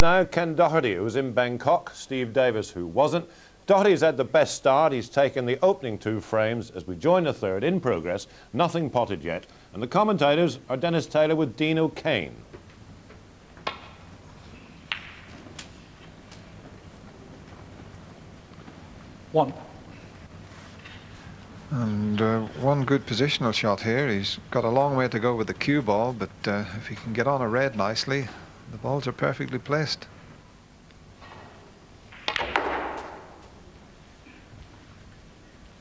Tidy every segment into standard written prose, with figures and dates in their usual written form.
Now Ken Doherty, who was in Bangkok, Steve Davis, who wasn't. Doherty's had the best start. He's taken the opening 2 frames as we join the third in progress. Nothing potted yet. And the commentators are Dennis Taylor with Dene Kane. One. And one good positional shot here. He's got a long way to go with the cue ball, but if he can get on a red nicely, the balls are perfectly placed.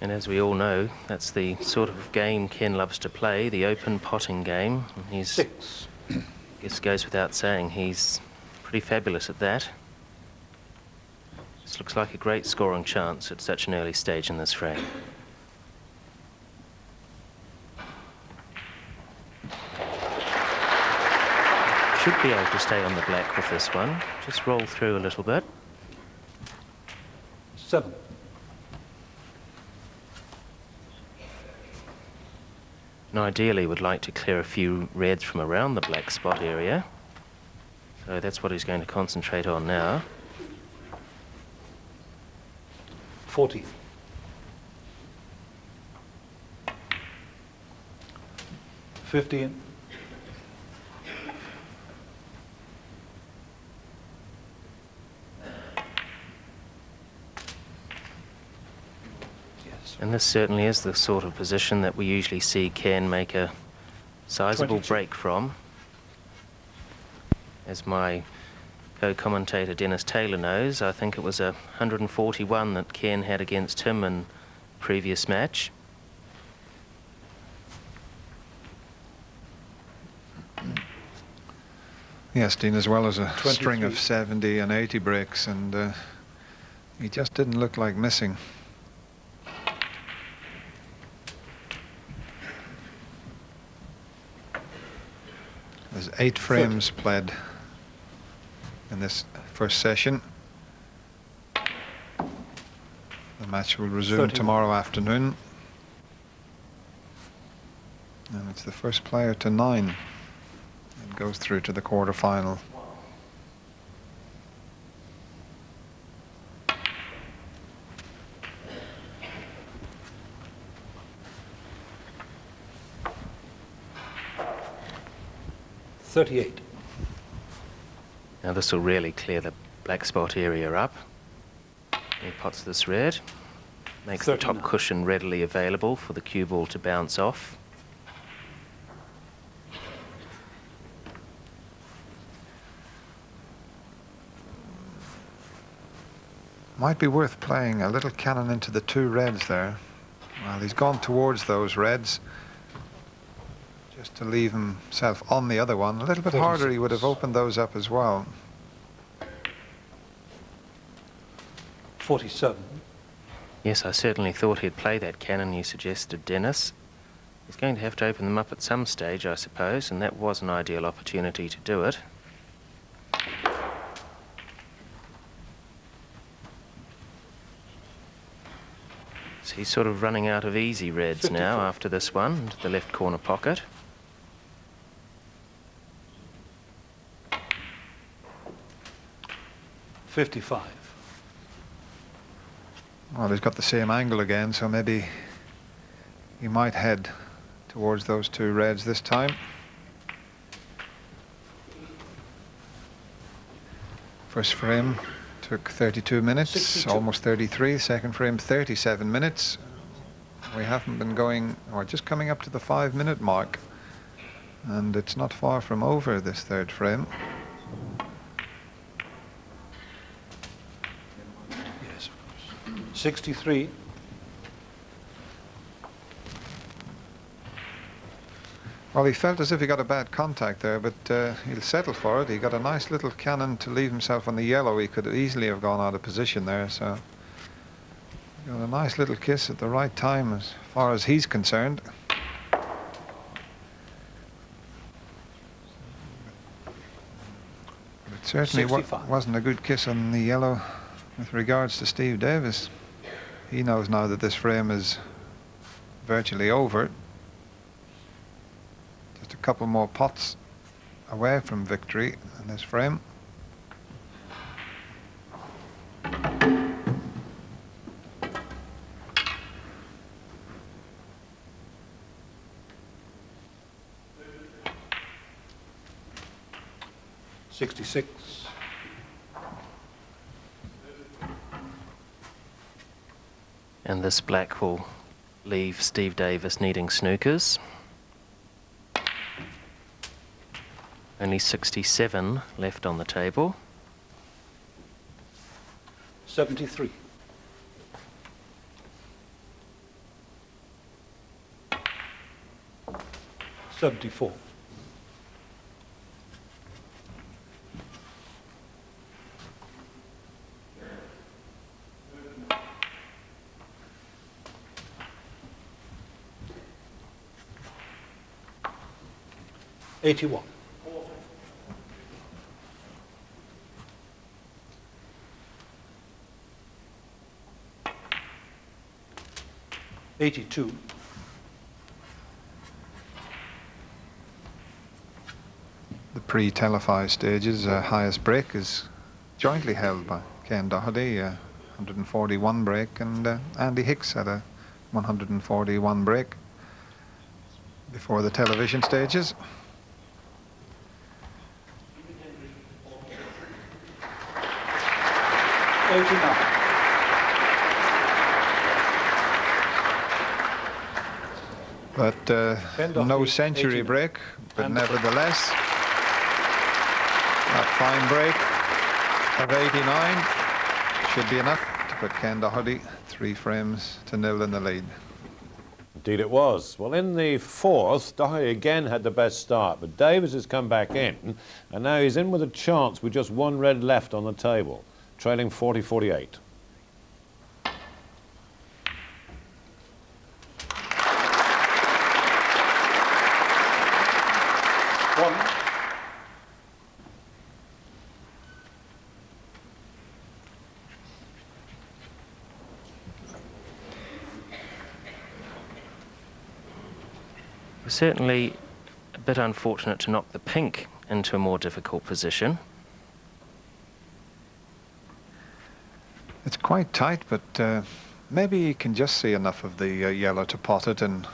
And as we all know, that's the sort of game Ken loves to play, the open potting game. He's, 6. I guess goes without saying, he's pretty fabulous at that. This looks like a great scoring chance at such an early stage in this frame. Should be able to stay on the black with this one. Just roll through a little bit. 7. And ideally would like to clear a few reds from around the black spot area. So that's what he's going to concentrate on now. 40. 15. And this certainly is the sort of position that we usually see Ken make a sizable 22. break from. As my co-commentator Dennis Taylor knows, I think it was a 141 that Ken had against him in previous match. Yes, Dean, as well as a 23. string of 70 and 80 breaks, and he just didn't look like missing. There's 8 frames played in this first session. The match will resume 31. tomorrow afternoon. And it's the first player to 9 that goes through to the quarter-final. Now this will really clear the black spot area up. He pots this red, makes the top 39. cushion readily available for the cue ball to bounce off. Might be worth playing a little cannon into the 2 reds there. Well, he's gone towards those reds just to leave himself on the other one. A little bit 36. harder, he would have opened those up as well. 47. Yes, I certainly thought he'd play that cannon you suggested, Dennis. He's going to have to open them up at some stage, I suppose, and that was an ideal opportunity to do it. So he's sort of running out of easy reds 54. now after this one, into the left corner pocket. $55. Well, he's got the same angle again, so maybe he might head towards those 2 reds this time. First frame took 32 minutes, 62. almost 33. Second frame, 37 minutes. We haven't been going, or just coming up to the 5-minute mark. And it's not far from over this third frame. Yes, of course. 63. Well, he felt as if he got a bad contact there, but he'll settle for it. He got a nice little cannon to leave himself on the yellow. He could easily have gone out of position there, so got a nice little kiss at the right time as far as he's concerned. But it certainly 65. wasn't a good kiss on the yellow with regards to Steve Davis. He knows now that this frame is virtually over. Just a couple more pots away from victory in this frame. 66. And this black will leave Steve Davis needing snookers. Only 67 left on the table. 73. $74. 81. $82. The pre-televised stages, highest break is jointly held by Ken Doherty, 141 break, and Andy Hicks had a 141 break before the television stages. But no century 89. break, but nevertheless, that fine break of 89 should be enough to put Ken Doherty 3-0 in the lead. Indeed it was. Well, in the fourth, Doherty again had the best start, but Davis has come back in, and now he's in with a chance with just one red left on the table, trailing 40-48. Certainly a bit unfortunate to knock the pink into a more difficult position. It's quite tight, but maybe you can just see enough of the yellow to pot it, and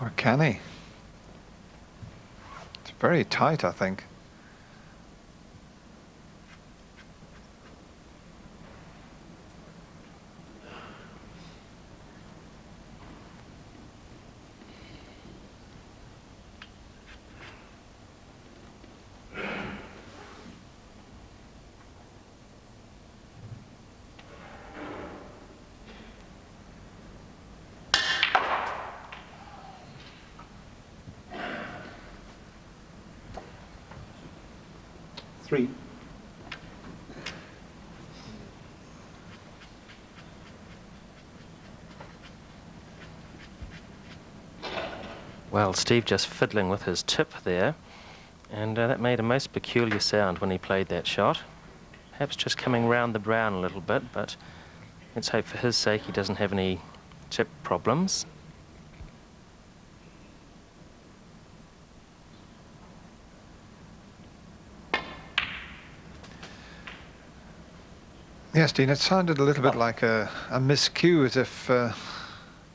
or can he? It's very tight, I think. Three. Well, Steve just fiddling with his tip there, and that made a most peculiar sound when he played that shot. Perhaps just coming round the brown a little bit, but let's hope for his sake he doesn't have any tip problems. Yes, Dean, it sounded a little bit like a miscue, as if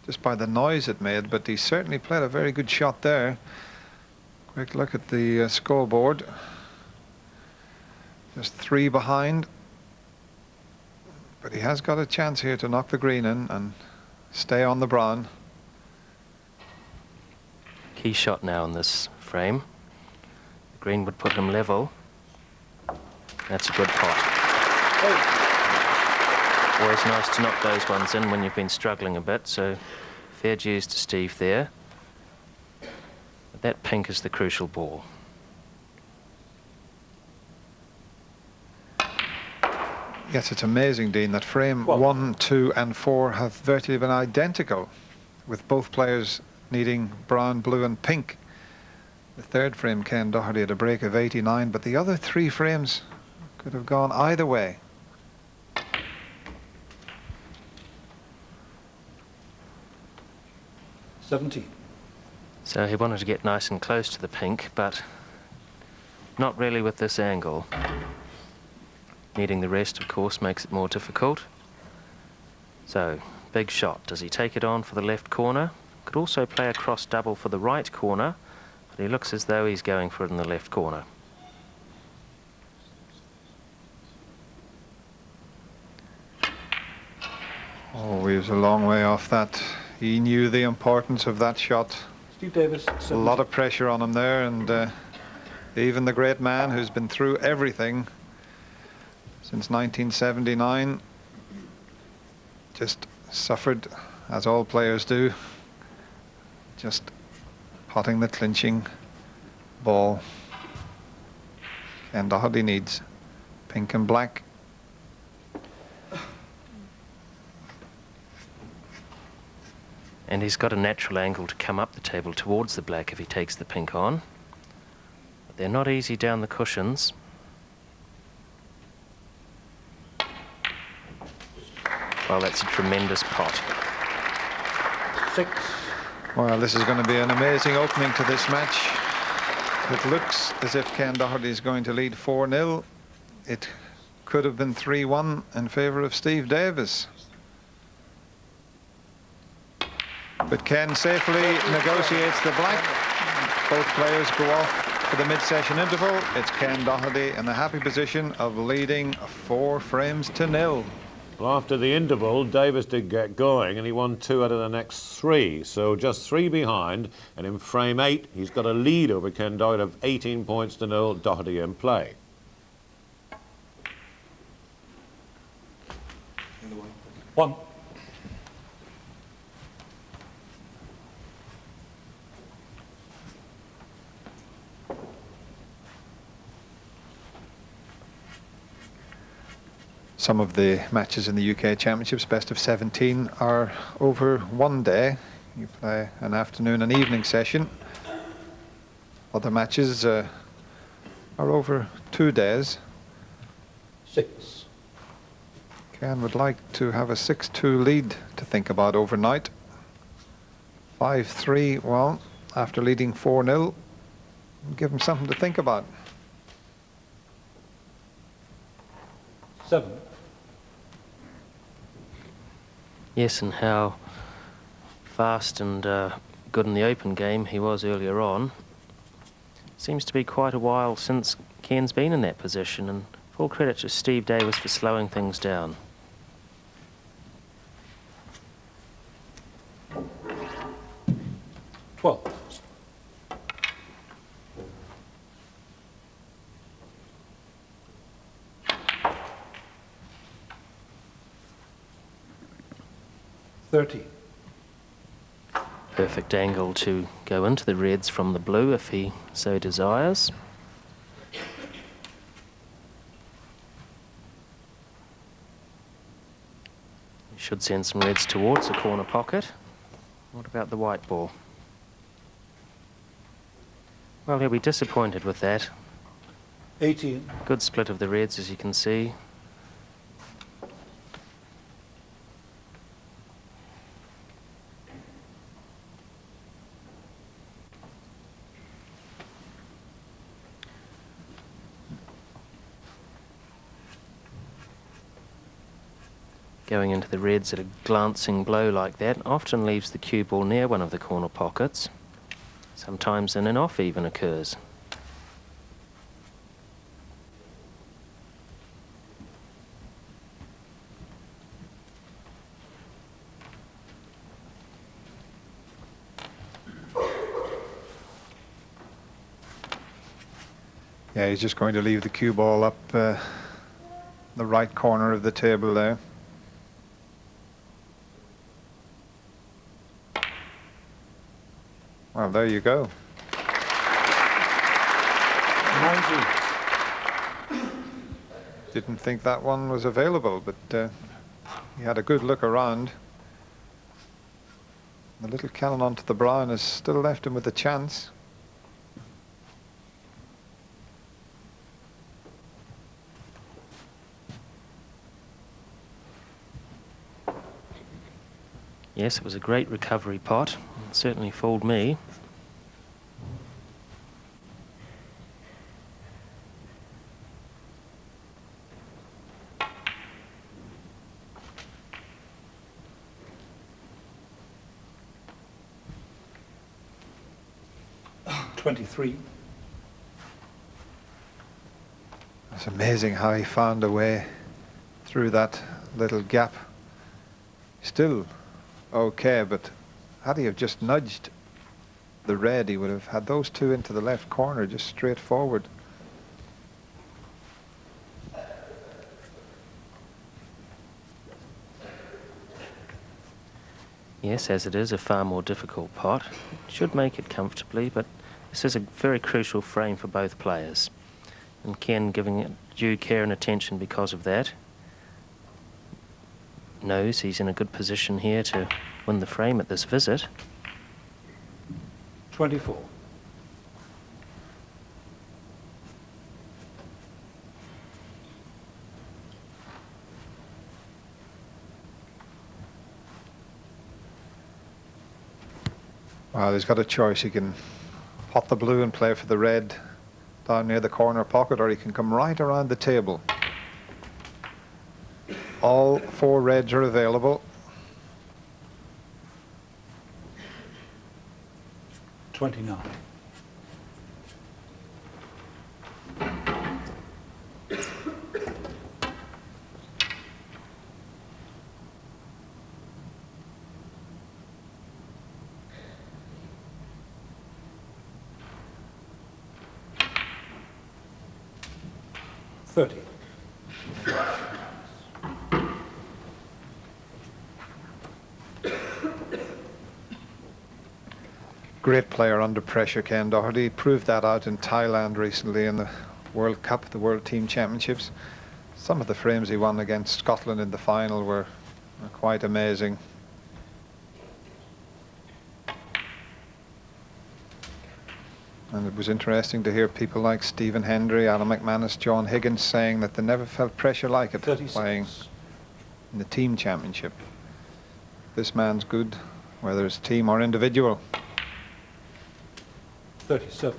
just by the noise it made, but he certainly played a very good shot there. Quick look at the scoreboard. Just 3 behind. But he has got a chance here to knock the green in and stay on the brown. Key shot now in this frame. The green would put him level. That's a good pot. Oh. Always nice to knock those ones in when you've been struggling a bit, so fair dues to Steve there. But that pink is the crucial ball. Yes, it's amazing, Dean, that frame 1, 2 and 4 have virtually been identical, with both players needing brown, blue and pink. The third frame, Ken Doherty, had a break of 89, but the other 3 frames could have gone either way. So he wanted to get nice and close to the pink, but not really with this angle. Needing the rest, of course, makes it more difficult. So, big shot. Does he take it on for the left corner? Could also play a cross double for the right corner, but he looks as though he's going for it in the left corner. Oh, he was a long way off that. He knew the importance of that shot. Steve Davis, A lot of pressure on him there, and even the great man who's been through everything since 1979 just suffered, as all players do, just potting the clinching ball. And Doherty needs pink and black. And he's got a natural angle to come up the table towards the black if he takes the pink on. But they're not easy down the cushions. Well, that's a tremendous pot. 6. Well, this is going to be an amazing opening to this match. It looks as if Ken Doherty is going to lead 4-0. It could have been 3-1 in favour of Steve Davis. But Ken safely negotiates the black. Both players go off for the mid-session interval. It's Ken Doherty in the happy position of leading 4 frames to 0. Well, after the interval, Davis did get going and he won 2 out of the next 3. So just 3 behind, and in frame 8, he's got a lead over Ken Doherty of 18 points to 0, Doherty in play. One. Some of the matches in the UK Championships, best of 17, are over one day. You play an afternoon and evening session. Other matches are over 2 days. 6. Ken would like to have a 6-2 lead to think about overnight. 5-3, well, after leading 4-0, give him something to think about. 7. Yes, and how fast and good in the open game he was earlier on. Seems to be quite a while since Ken's been in that position, and full credit to Steve Davis for slowing things down. Twelve. Perfect angle to go into the reds from the blue if he so desires. He should send some reds towards the corner pocket. What about the white ball? Well, he'll be disappointed with that. 18. Good split of the reds, as you can see. Going into the reds at a glancing blow like that often leaves the cue ball near one of the corner pockets. Sometimes an in-off even occurs. Yeah, he's just going to leave the cue ball up the right corner of the table there. Well, there you go. 19. Didn't think that one was available, but he had a good look around. The little cannon onto the brown has still left him with a chance. Yes, it was a great recovery pot. It certainly fooled me. 23. It's amazing how he found a way through that little gap. Still okay, but had he have just nudged the red, he would have had those two into the left corner, just straight forward. Yes, as it is a far more difficult pot, should make it comfortably, but this is a very crucial frame for both players. And Ken giving it due care and attention because of that. Knows he's in a good position here to win the frame at this visit. 24. Well, he's got a choice. He can pot the blue and play for the red down near the corner pocket, or he can come right around the table. All four reds are available. 29. $30. Great player under pressure, Ken Doherty. Proved that out in Thailand recently in the World Cup, the World Team Championships. Some of the frames he won against Scotland in the final were quite amazing. And it was interesting to hear people like Stephen Hendry, Alan McManus, John Higgins saying that they never felt pressure like it 36. playing in the team championship. This man's good, whether it's team or individual. 37.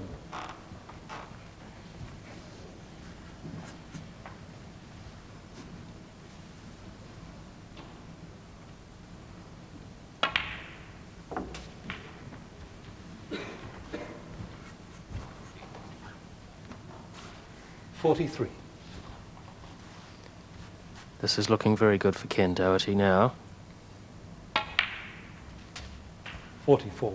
$43. This is looking very good for Ken Doherty now. 44.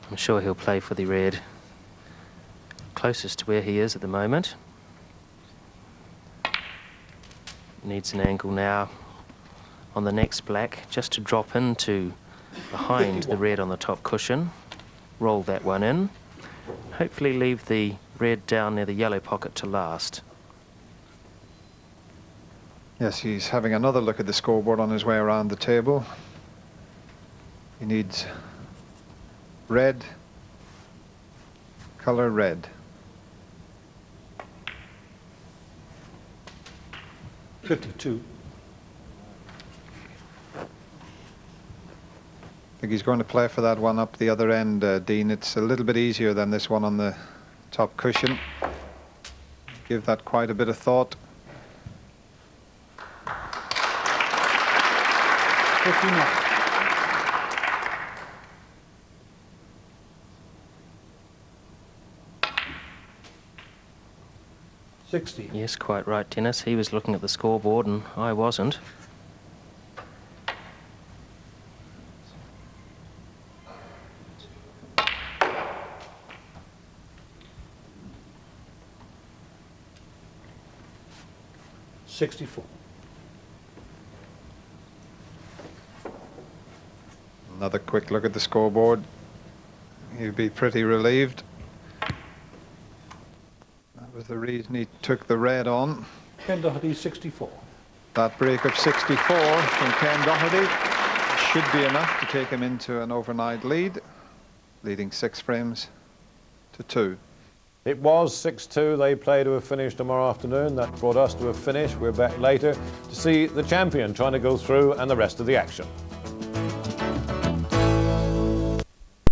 I'm sure he'll play for the red closest to where he is at the moment. Needs an angle now on the next black just to drop into behind 51. the red on the top cushion. Roll that one in. Hopefully leave the red down near the yellow pocket to last. Yes, he's having another look at the scoreboard on his way around the table. He needs red, color red. $52. I think he's going to play for that one up the other end, Dean. It's a little bit easier than this one on the top cushion. Give that quite a bit of thought. 59. $60. Yes, quite right, Dennis. He was looking at the scoreboard and I wasn't. $64. Another quick look at the scoreboard. He'd be pretty relieved. That was the reason he took the red on. Ken Doherty, 64. That break of 64 from Ken Doherty should be enough to take him into an overnight lead, leading 6 frames to 2. It was 6-2. They play to a finish tomorrow afternoon. That brought us to a finish. We're back later to see the champion trying to go through and the rest of the action.